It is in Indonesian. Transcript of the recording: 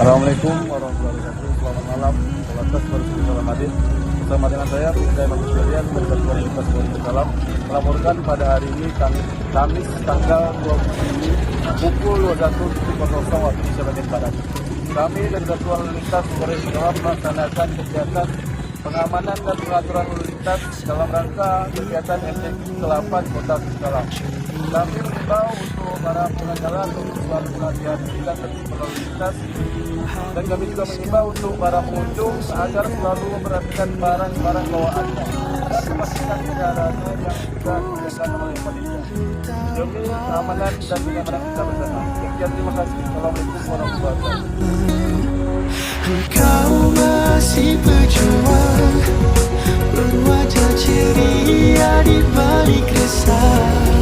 Assalamualaikum warahmatullahi wabarakatuh. Selamat malam. Polantas Baru Hadir bersama dengan saya Bunda Imam Julian dari Satuan Lintas Polri Salam melaporkan pada hari ini Kamis tanggal 20 Juni pukul 21.00 waktu Indonesia bagian Barat. Kami dari Satuan Lintas Polri Salam melaksanakan kegiatan pengamanan dan pengaturan lalu lintas dalam rangka kegiatan MTQ ke-8 Kota Cikalong. Kami mengimbau untuk para pengguna jalan untuk selalu berhati-hati dan tertib berlalu lintas, dan kami juga mengimbau untuk para pengunjung agar selalu memperhatikan barang-barang bawaannya dan memastikan kendaraannya yang sudah disediakan oleh panitia demi keamanan dan kenyamanan kita bersama. Sekian, terima kasih. Assalamualaikum warahmatullahi wabarakatuh. Engkau masih berjuang, berwajah ceria di balik resah.